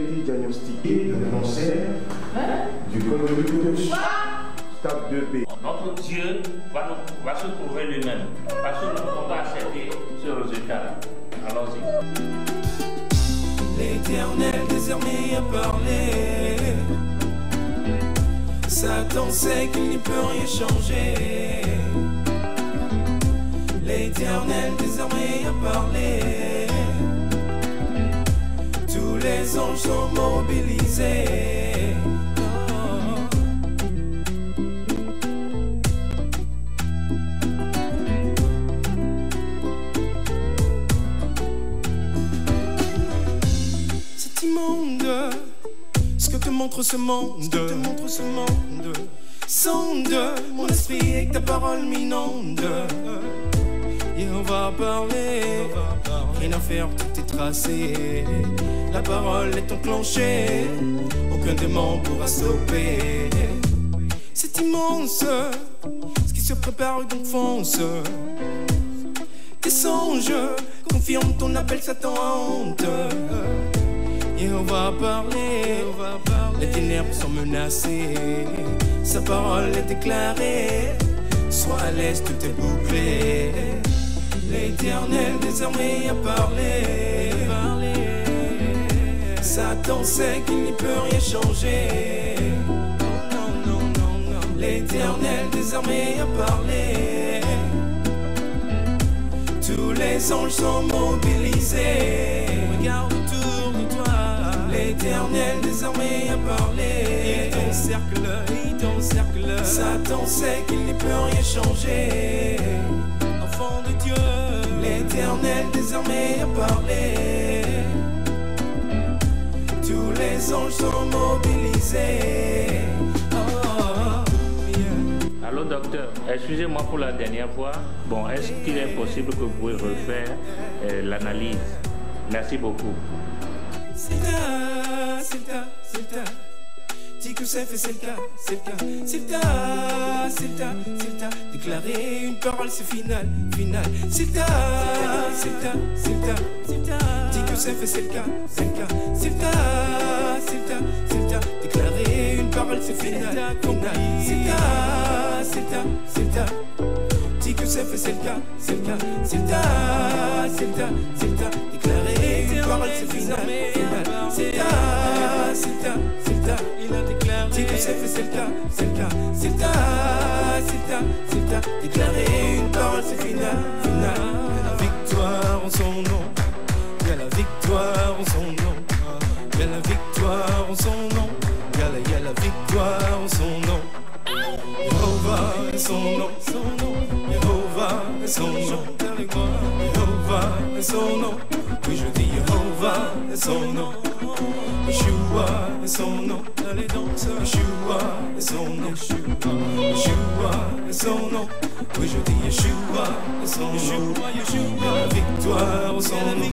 été diagnostiqué d'un cancer du col de l'utérus, stade 2B. Notre Dieu va se trouver lui-même, parce que nous ne pouvons pas accepter ce résultat-là. Allons-y. L'Éternel désormais a parlé. Satan sait qu'il n'y peut rien changer. L'Éternel désormais a parlé. Tous les anges sont mobilisés. C'est immonde ce que te montre ce monde. Sonde mon esprit et que ta parole m'inonde. Et on va parler, rien à faire, tout est tracé. La parole est enclenchée, aucun démon pourra stopper. C'est immense, ce qui se prépare donc fonce. Tes songes confirment ton appel, Satan a honte. Et on va parler, les ténèbres sont menacées. Sa parole est déclarée, sois à l'aise, tout est bouclé. L'Éternel désormais a parlé. Satan sait qu'il n'y peut rien changer. L'Éternel désormais a parlé. Tous les anges sont mobilisés. Regarde autour de toi. L'Éternel désormais a parlé. Il t'encercle. Satan sait qu'il n'y peut rien changer. Enfant de Dieu, l'Éternel désormais a parlé. Tous les anges sont mobilisés. Allô docteur, excusez-moi pour la dernière fois. Bon, est-ce qu'il est possible que vous pouvez refaire l'analyse? Merci beaucoup. C'est ta. Dis que c'est fait, c'est le cas. C'est ta. Déclarer une parole, c'est final. C'est ta. Dis que c'est fait, c'est le cas. C'est ta. Déclarer une parole, c'est final. C'est ta. Dis que c'est fait, c'est le cas. C'est ta. Déclarer une parole, c'est final. C'est ta. Il a déclaré. Dis que c'est fait, c'est le cas. C'est ta. Déclarer une parole, c'est final. La victoire en son nom. Il y a la victoire en son nom. Il y a la victoire en son nom. Il y a la victoire en son nom. Jéhovah est son nom. Jéhovah est son nom. Jéhovah est son nom. Oui, je dis Jéhovah est son nom. Yeshua est son nom. Yeshua est son nom. Yeshua est son nom. Oui, je dis Yeshua est son nom. La victoire au son nom.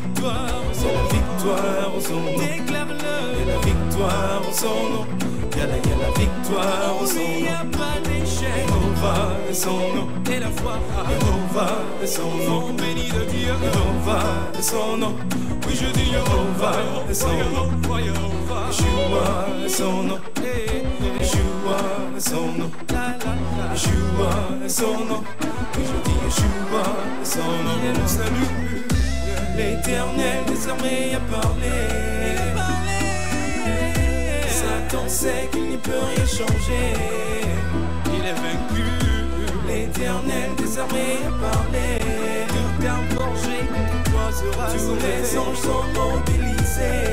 C'est la victoire au son nom. Déclare-le. La victoire au son nom. Il y a la victoire au son nom. Il n'y a pas d'échec. Jéhovah est son nom. Et la foi. Jéhovah est son nom. Béni de Dieu. Jéhovah est son nom. Oui, je dis Jéhovah est son nom. Yeshua est son nom. Yeshua est son nom. Yeshua est son nom. Oui, je dis Yeshua est son nom. Il est le salut. L'Éternel désormais a parlé. Satan sait qu'il n'y peut rien changer. Il est vaincu. L'Éternel désormais a parlé. Tout arme forgée contre toi sera sauvé. Tous les anges sont mobilisés.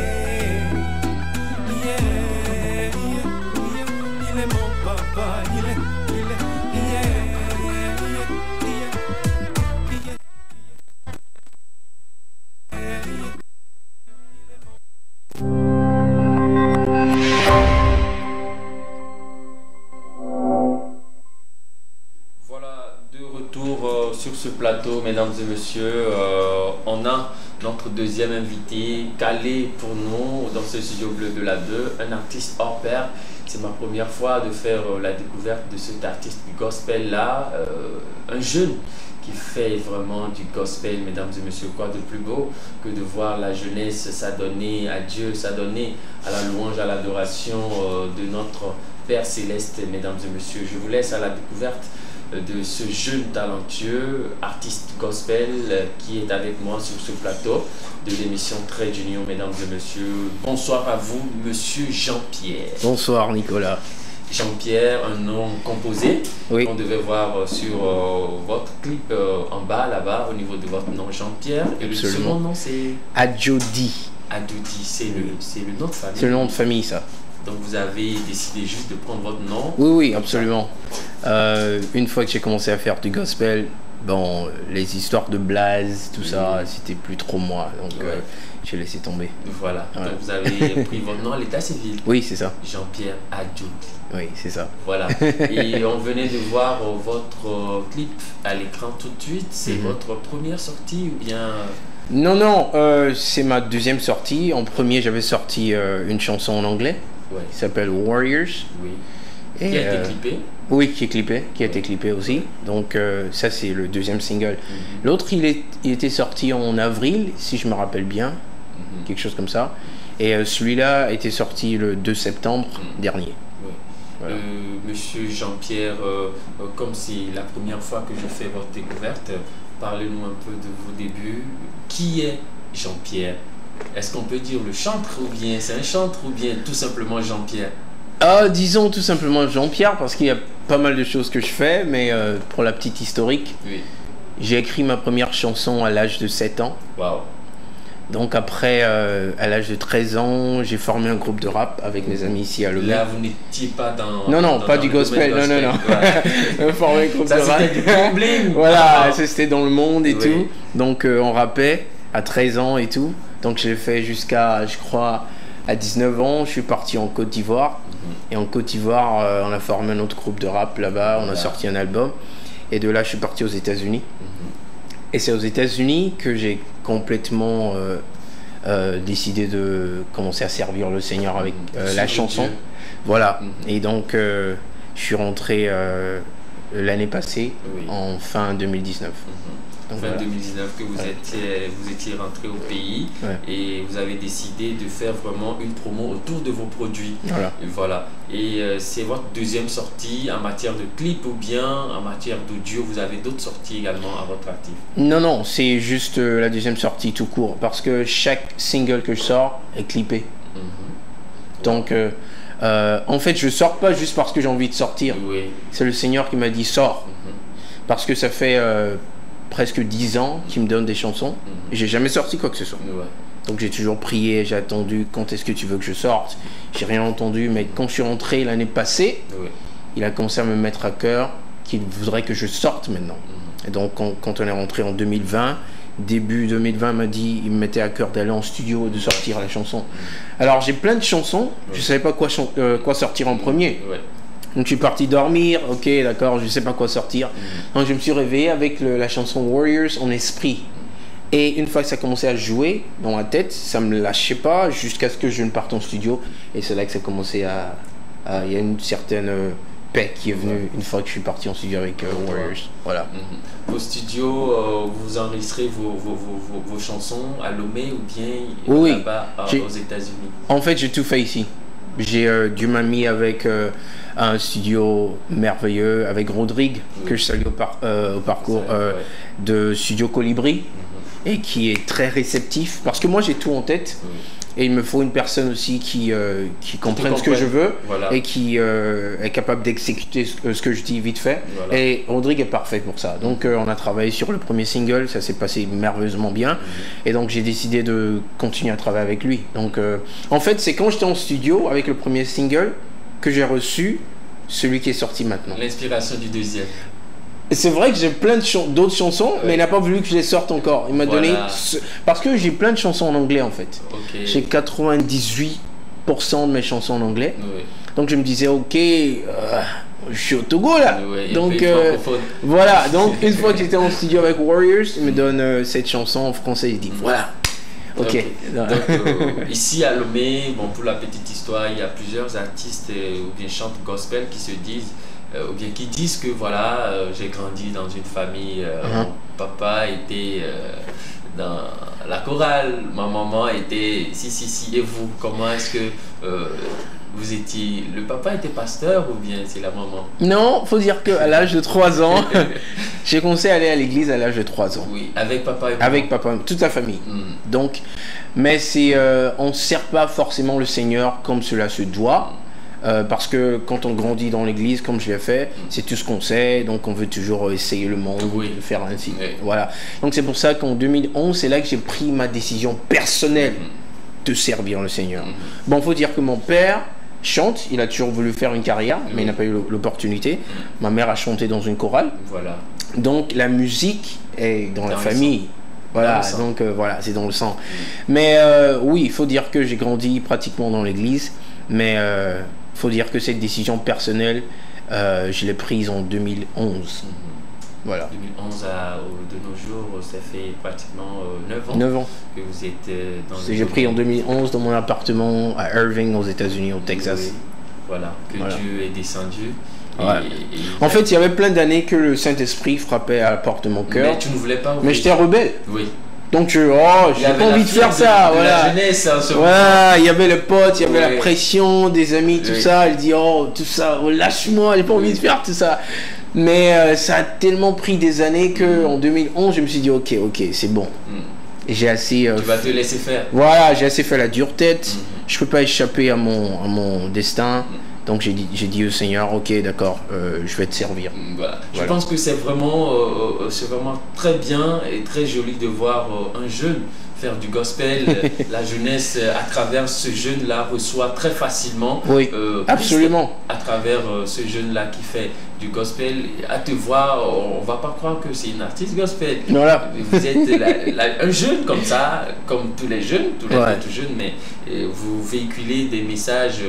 Il est mon papa. Voilà, de retour sur ce plateau, mesdames et messieurs. On a notre deuxième invité, calé pour nous dans ce studio bleu de la 2, un artiste hors pair. C'est ma première fois de faire la découverte de cet artiste du gospel là, un jeune qui fait vraiment du gospel, mesdames et messieurs. Quoi de plus beau que de voir la jeunesse s'adonner à Dieu, s'adonner à la louange, à l'adoration de notre Père Céleste, mesdames et messieurs. Je vous laisse à la découverte de ce jeune talentueux artiste gospel qui est avec moi sur ce plateau de l'émission Trade Union, mesdames et messieurs. Bonsoir à vous, monsieur Jean-Pierre. Bonsoir Nicolas. Jean-Pierre, un nom composé, oui. On devait voir sur votre clip en bas, là-bas, au niveau de votre nom, Jean-Pierre. Et le second nom, c'est Adjodi. Adjodi, c'est le nom de famille. C'est le nom de famille, ça. Donc vous avez décidé juste de prendre votre nom? Oui, oui, absolument. Une fois que j'ai commencé à faire du gospel, bon, les histoires de blaze, tout ça, c'était plus trop moi. Donc j'ai laissé tomber. Voilà. Donc vous avez pris votre nom à l'état civil? Oui, c'est ça. Jean-Pierre Adjodi. Oui, c'est ça. Voilà. Et on venait de voir votre clip à l'écran tout de suite. C'est votre première sortie ou bien... Non, non, c'est ma deuxième sortie. En premier, j'avais sorti une chanson en anglais qui s'appelle Warriors. Oui. Et, qui a été clippé? Oui, qui a été clippé aussi. Donc ça, c'est le deuxième single. L'autre, il était sorti en avril, si je me rappelle bien. Quelque chose comme ça. Et celui-là a été sorti le 2 septembre dernier. Oui. Voilà. Monsieur Jean-Pierre, comme c'est la première fois que je fais votre découverte, parlez-nous un peu de vos débuts. Qui est Jean-Pierre? Est-ce qu'on peut dire le chantre ou bien c'est un chantre ou bien tout simplement Jean-Pierre? Disons tout simplement Jean-Pierre parce qu'il y a pas mal de choses que je fais, mais pour la petite historique, j'ai écrit ma première chanson à l'âge de 7 ans. Wow. Donc après, à l'âge de 13 ans, j'ai formé un groupe de rap avec mes amis ici à Lomé. Là, vous n'étiez pas dans... Non, non, pas du gospel, non, non, non. Formé un groupe de rap. C'était du bling. Voilà, c'était dans le monde et tout. Donc on rappait à 13 ans et tout. Donc j'ai fait jusqu'à, je crois, à 19 ans, je suis parti en Côte d'Ivoire. Et en Côte d'Ivoire, on a formé un autre groupe de rap là-bas, on a sorti un album. Et de là, je suis parti aux États-Unis. Et c'est aux États-Unis que j'ai complètement décidé de commencer à servir le Seigneur avec la chanson. Voilà. Et donc, je suis rentré l'année passée, en fin 2019. Donc, fin 2019 que vous étiez rentré au pays et vous avez décidé de faire vraiment une promo autour de vos produits. Voilà. Et c'est votre deuxième sortie en matière de clip ou bien en matière d'audio, vous avez d'autres sorties également à votre actif? Non, non, c'est juste la deuxième sortie tout court parce que chaque single que je sors est clippé. Donc, en fait, je sors pas juste parce que j'ai envie de sortir. C'est le Seigneur qui m'a dit sors. Parce que ça fait... presque 10 ans qu'il me donne des chansons et j'ai jamais sorti quoi que ce soit. Donc j'ai toujours prié, j'ai attendu quand est-ce que tu veux que je sorte. J'ai rien entendu, mais quand je suis rentré l'année passée, il a commencé à me mettre à cœur qu'il voudrait que je sorte maintenant. Et donc quand on est rentré en 2020, début 2020, il me mettait à cœur d'aller en studio et de sortir la chanson. Alors j'ai plein de chansons, je savais pas quoi sortir en premier. Donc je suis parti dormir, ok d'accord, je sais pas quoi sortir. Donc je me suis réveillé avec la chanson Warriors en esprit. Et une fois que ça commençait à jouer dans ma tête, ça me lâchait pas jusqu'à ce que je ne parte en studio. Et c'est là que ça commençait il y a une certaine paix qui est venue une fois que je suis parti en studio avec Warriors. Voilà. Au studio, vous enregistrez vos chansons à Lomé ou bien là-bas aux États-Unis? En fait, j'ai tout fait ici. J'ai dû m'amener avec un studio merveilleux, avec Rodrigue, que je salue au parcours de Studio Colibri, et qui est très réceptif, parce que moi j'ai tout en tête, et il me faut une personne aussi qui comprenne ce que je veux, et qui est capable d'exécuter ce que je dis vite fait, et Rodrigue est parfait pour ça. Donc on a travaillé sur le premier single, ça s'est passé merveilleusement bien, et donc j'ai décidé de continuer à travailler avec lui. Donc en fait c'est quand j'étais en studio avec le premier single que j'ai reçu celui qui est sorti maintenant. L'inspiration du deuxième. C'est vrai que j'ai plein d'autres chansons, mais il n'a pas voulu que je les sorte encore. Il m'a donné... Parce que j'ai plein de chansons en anglais en fait. J'ai 98% de mes chansons en anglais. Donc je me disais, ok, je suis au Togo là. Donc voilà, donc une fois que j'étais en studio avec Warriors, il me donne cette chanson en français. Il dit, voilà, Ok. Donc, ici à Lomé, bon, pour la petite histoire, il y a plusieurs artistes ou bien chantent gospel qui se disent, ou bien qui disent que voilà, j'ai grandi dans une famille, mon papa était dans la chorale, ma maman était si, et vous, comment est-ce que vous étiez, le papa était pasteur ou bien c'est la maman? Non, faut dire qu'à l'âge de 3 ans, j'ai commencé à aller à l'église à l'âge de 3 ans. Oui, avec papa et maman. Avec papa, toute la famille. Donc, mais c'est, on ne sert pas forcément le Seigneur comme cela se doit. Parce que quand on grandit dans l'église, comme je l'ai fait, c'est tout ce qu'on sait, donc on veut toujours essayer le monde, le faire ainsi. Voilà. Donc c'est pour ça qu'en 2011, c'est là que j'ai pris ma décision personnelle de servir le Seigneur. Bon, faut dire que mon père chante, il a toujours voulu faire une carrière, mais il n'a pas eu l'opportunité. Ma mère a chanté dans une chorale. Voilà. Donc la musique est dans la famille. Voilà, donc voilà, c'est dans le sang. Mais oui, il faut dire que j'ai grandi pratiquement dans l'église, mais faut dire que cette décision personnelle, je l'ai prise en 2011. Voilà. 2011 de nos jours, ça fait pratiquement 9 ans, 9 ans que vous êtes dans le... J'ai pris en 2011 dans mon appartement à Irving, aux États-Unis, au Texas. Oui. Voilà, que Dieu est descendu. Ouais. En fait, il y avait plein d'années que le Saint-Esprit frappait à la porte de mon cœur. Mais tu ne voulais pas ouvrir. Mais j'étais rebelle. Oui. Donc, j'ai pas envie de faire ça. Voilà. La jeunesse, hein, voilà, il y avait le pote, il y avait la pression des amis, tout ça. Il dit, tout ça, lâche-moi, j'ai pas envie de faire tout ça. Mais ça a tellement pris des années qu'en 2011, je me suis dit, ok, c'est bon. Et j'ai assez... tu vas te laisser faire. Voilà, j'ai assez fait la dure tête. Je peux pas échapper à mon destin. Donc j'ai dit au Seigneur, ok, d'accord, je vais te servir. Voilà. Je pense que c'est vraiment très bien et très joli de voir un jeune faire du gospel. La jeunesse, à travers ce jeune-là, reçoit très facilement. Oui, absolument. À travers ce jeune-là qui fait du gospel, à te voir, on va pas croire que c'est une artiste gospel. Voilà. Vous êtes un jeune comme ça, comme tous les jeunes, tous les autres jeunes, mais vous véhiculez des messages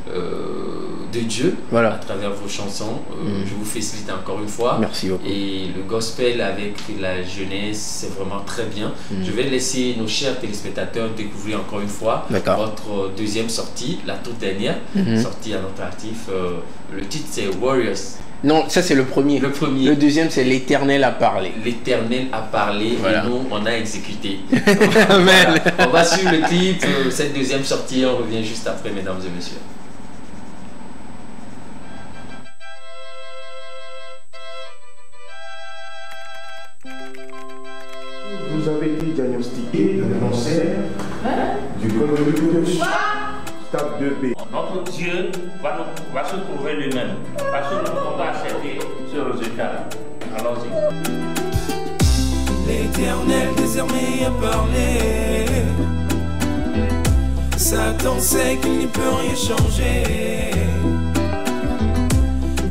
de Dieu à travers vos chansons. Je vous félicite encore une fois. Merci beaucoup. Et le gospel avec la jeunesse, c'est vraiment très bien. Je vais laisser nos chers téléspectateurs découvrir encore une fois votre deuxième sortie, la toute dernière sortie à notre actif. Le titre c'est Warriors. Non, ça c'est le premier. Le premier. Le deuxième c'est L'Éternel a parlé. L'Éternel a parlé et nous on a exécuté. Amen. On va suivre le clip, cette deuxième sortie, on revient juste après, mesdames et messieurs. Vous avez été diagnostiqué d'un cancer du col de l'utérus, stade 2B. Notre Dieu va se prouver lui-même parce que nous on va accepter ce résultat-là. Allons-y. L'Éternel désormais a parlé. Satan sait qu'il n'y peut rien changer.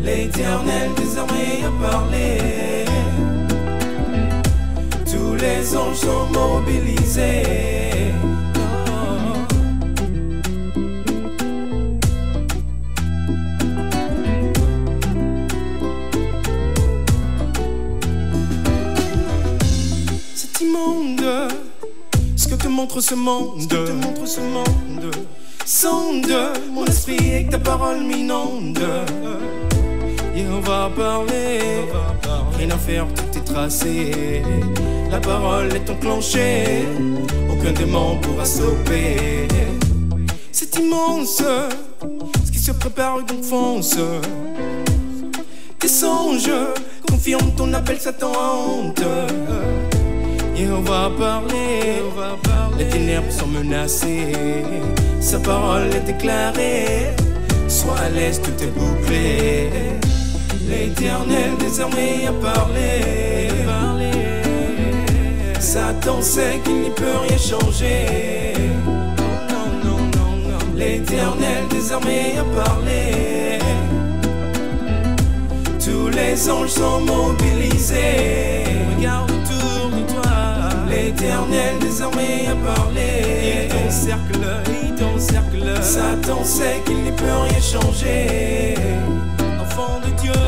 L'Éternel désormais a parlé. Tous les anges sont mobilisés. C'est immonde ce que te montre ce monde. Sonde mon esprit et que ta parole m'inonde. Et on va parler, rien à faire, tout est tracé. La parole est enclenchée, aucun démon pourra stopper. C'est immense, ce qui se prépare donc fonce. Tes songes confirment ton appel, Satan a honte. Et on va parler, les ténèbres sont menacées. Sa parole est déclarée, sois à l'aise, tout est bouclé. L'Éternel désormais a parlé. Satan sait qu'il n'y peut rien changer. L'Éternel désormais a parlé. Tous les anges sont mobilisés. Regarde autour de toi. L'Éternel désormais a parlé. Il t'encercle. Satan sait qu'il n'y peut rien changer. Enfant de Dieu,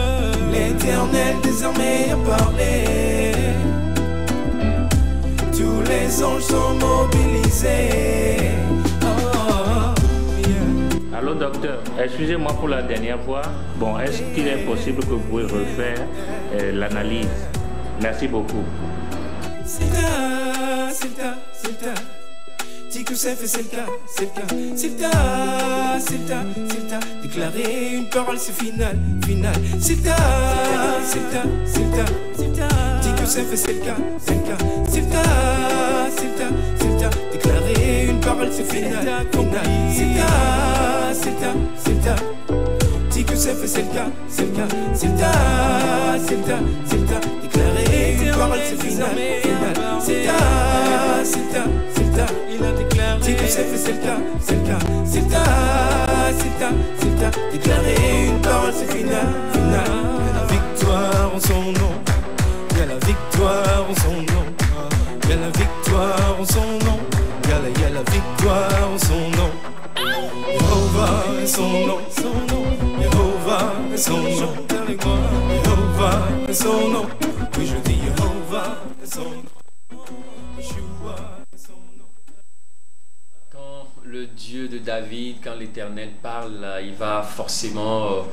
l'Éternel désormais a parlé. Tous les anges sont mobilisés. baiser. Allô docteur, excusez-moi pour la dernière fois. Bon, est-ce qu'il est possible que vous pouvez refaire l'analyse? Merci beaucoup. C'est le cas, c'est le cas, c'est le cas. Dis que c'est fait, c'est le cas, c'est le cas. C'est le cas, c'est le cas, c'est le cas. Déclarer une parole, c'est final, final. C'est le cas, c'est le cas, c'est le cas, c'est le cas. Dis que c'est fait, c'est le cas, c'est le cas. C'est le cas, c'est le cas, c'est le cas. Déclarer une parole, c'est final, final. C'est le cas, c'est le cas, c'est le cas. Dis que c'est fait, c'est le cas, c'est le cas. C'est le cas, c'est le cas, c'est le cas. Déclarer une parole, c'est final, final. C'est le cas, c'est le cas, c'est le cas. Il a déclaré. Dis que c'est fait, c'est le cas, c'est le cas. C'est le cas, c'est le cas, c'est le cas. Déclarer une parole, c'est final, final. Il y a la victoire en son nom. Il y a la victoire en son nom. Il y a la victoire en son nom. Il y a la victoire en son nom. Jéhovah est son nom, son nom. Jéhovah est son nom. Jéhovah est son nom. Oui, je dis Jéhovah est son nom. Yeshua est son nom. Quand le Dieu de David, quand l'Éternel parle, il va forcément,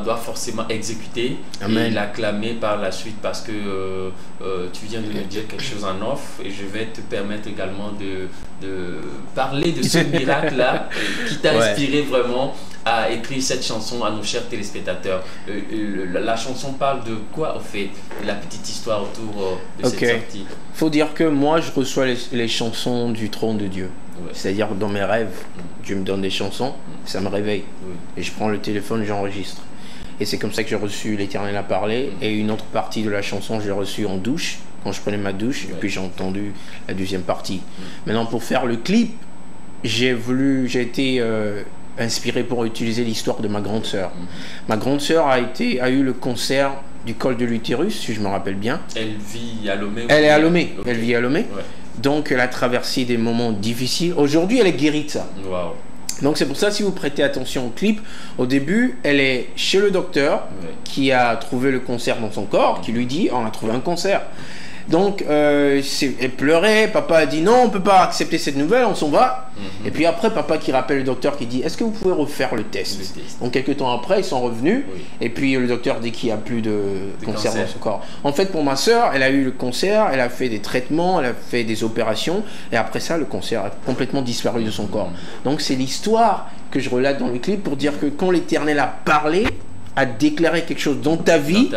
doit forcément exécuter. Amen. Et l'acclamer par la suite parce que tu viens de me dire quelque chose en off et je vais te permettre également de parler de ce miracle-là qui t'a inspiré vraiment à écrire cette chanson à nos chers téléspectateurs. La chanson parle de quoi, au fait, la petite histoire autour de cette sortie? Faut dire que moi, je reçois les chansons du trône de Dieu. Ouais. C'est-à-dire dans mes rêves, Dieu me donne des chansons, ça me réveille. Et je prends le téléphone, j'enregistre. Et c'est comme ça que j'ai reçu l'Éternel à parler. Et une autre partie de la chanson, je l'ai reçue en douche, quand je prenais ma douche. Et puis j'ai entendu la deuxième partie. Maintenant, pour faire le clip, j'ai été inspiré pour utiliser l'histoire de ma grande sœur. Ma grande sœur a eu le cancer du col de l'utérus, si je me rappelle bien. Elle vit à Lomé. Elle est à Lomé. Okay. Elle vit à Lomé. Ouais. Donc elle a traversé des moments difficiles. Aujourd'hui, elle est guérie de ça. Wow. Donc c'est pour ça, si vous prêtez attention au clip, au début, elle est chez le docteur qui a trouvé le cancer dans son corps, qui lui dit on a trouvé un cancer. Donc elle pleurait, papa a dit non, on ne peut pas accepter cette nouvelle, on s'en va. Et puis après, papa qui rappelle le docteur qui dit est-ce que vous pouvez refaire le test? Donc quelques temps après, ils sont revenus. Et puis le docteur dit qu'il n'y a plus de cancer dans son corps. En fait, pour ma soeur, elle a eu le cancer, elle a fait des traitements, elle a fait des opérations. Et après ça, le cancer a complètement disparu de son corps. Donc c'est l'histoire que je relate dans le clip pour dire que quand l'Éternel a parlé, a déclaré quelque chose dans ta vie,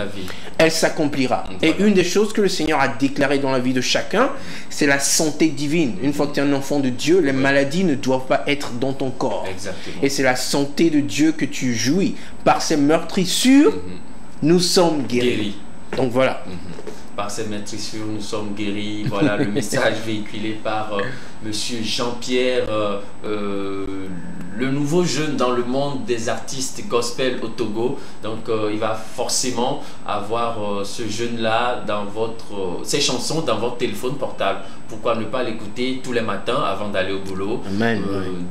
elle s'accomplira. Et une des choses que le Seigneur a déclaré dans la vie de chacun, c'est la santé divine. Une fois que tu es un enfant de Dieu, les maladies ne doivent pas être dans ton corps. Exactement. Et c'est la santé de Dieu que tu jouis. Par ses meurtrissures, nous sommes guéris. Donc voilà. Par ces meurtrissures, nous sommes guéris. Voilà le message véhiculé par Monsieur Jean-Pierre, le nouveau jeune dans le monde des artistes gospel au Togo. Donc il va forcément avoir ce jeune-là dans ses chansons dans votre téléphone portable. Pourquoi ne pas l'écouter tous les matins avant d'aller au boulot? Amen,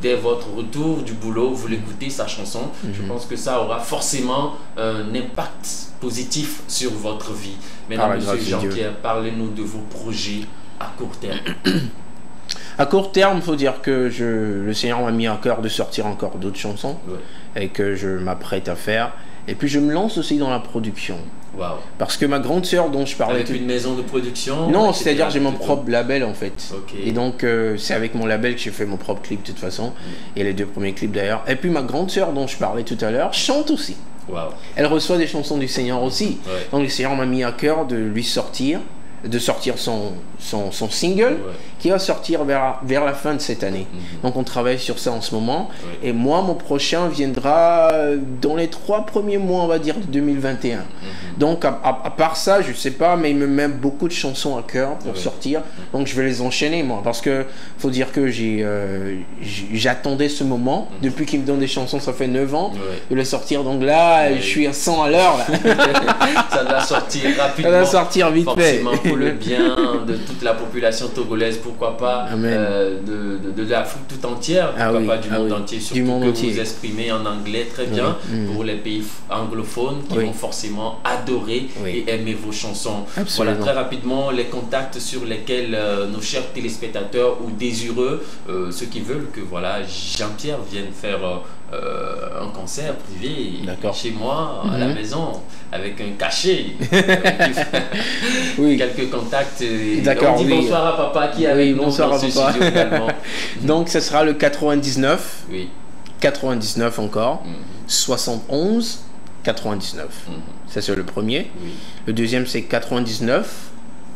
dès votre retour du boulot, vous l'écoutez, sa chanson. Je pense que ça aura forcément un impact positif sur votre vie. Maintenant, Monsieur Jean-Pierre, parlez-nous de vos projets à court terme. À court terme, il faut dire que le Seigneur m'a mis à cœur de sortir encore d'autres chansons et que je m'apprête à faire. Et puis je me lance aussi dans la production. Wow. Parce que ma grande sœur dont je parlais... Avec une maison de production? Non, c'est-à-dire j'ai mon propre label en fait. Et donc c'est avec mon label que j'ai fait mon propre clip de toute façon. Et les 2 premiers clips d'ailleurs. Et puis ma grande sœur dont je parlais tout à l'heure chante aussi. Wow. Elle reçoit des chansons du Seigneur aussi. Donc le Seigneur m'a mis à cœur de lui sortir, son single qui va sortir vers la fin de cette année. Donc on travaille sur ça en ce moment. Et moi, mon prochain viendra dans les 3 premiers mois, on va dire, de 2021. Donc à part ça, je sais pas, mais il me met beaucoup de chansons à cœur pour sortir. Donc je vais les enchaîner, moi, parce que faut dire que j'attendais ce moment. Depuis qu'il me donne des chansons, ça fait 9 ans de les sortir. Donc là, je suis à 100 à l'heure. Ça doit sortir rapidement. Ça doit sortir vite fait. Pour pour le bien de toute la population togolaise, pourquoi pas de l'Afrique tout entière, pourquoi pas du monde entier, surtout que vous exprimez en anglais très bien pour les pays anglophones qui vont forcément adorer et aimer vos chansons. Voilà, très rapidement, les contacts sur lesquels nos chers téléspectateurs ou désireux, ceux qui veulent que voilà, Jean-Pierre vienne faire un concert privé chez moi à la maison avec un cachet. Quelques contacts. On dit bonsoir à papa qui est avec nous dans ce studio également. Donc ce sera le 99. 99 encore. 71 99. Ça c'est le premier. Le deuxième c'est 99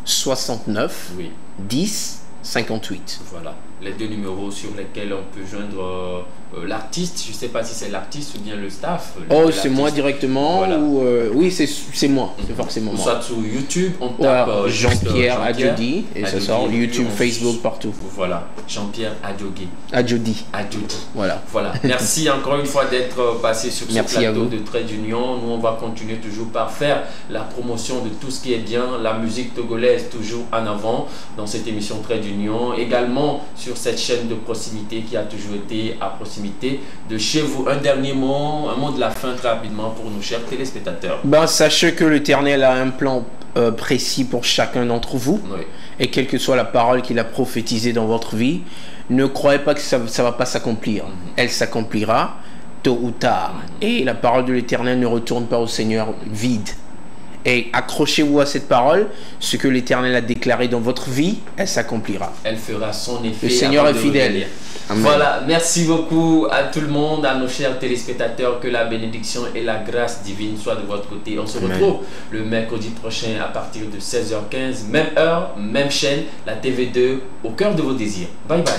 69 10 58. Voilà, les deux numéros sur lesquels on peut joindre l'artiste. Je ne sais pas si c'est l'artiste ou bien le staff. Oh, c'est moi directement ou oui, c'est moi, c'est forcément moi. Soit sur YouTube, on tape Jean-Pierre Adjodi et ça sort YouTube, Facebook, partout. Voilà, Jean-Pierre Adjodi. Adjodi. Voilà. Merci encore une fois d'être passé sur ce plateau de Trait d'Union. Nous, on va continuer toujours par faire la promotion de tout ce qui est bien, la musique togolaise toujours en avant dans cette émission Trait d'Union. Également sur cette chaîne de proximité qui a toujours été à proximité de chez vous. Un dernier mot, un mot de la fin très rapidement pour nos chers téléspectateurs. Sachez que l'Éternel a un plan précis pour chacun d'entre vous et quelle que soit la parole qu'il a prophétisée dans votre vie, ne croyez pas que ça ne va pas s'accomplir. Elle s'accomplira tôt ou tard et la parole de l'Éternel ne retourne pas au Seigneur vide. Et accrochez-vous à cette parole, ce que l'Éternel a déclaré dans votre vie, elle s'accomplira. Elle fera son effet. Le Seigneur est fidèle. Amen. Voilà, merci beaucoup à tout le monde, à nos chers téléspectateurs, que la bénédiction et la grâce divine soient de votre côté. On se retrouve le mercredi prochain à partir de 16h15, même heure, même chaîne, la TV2, au cœur de vos désirs. Bye bye.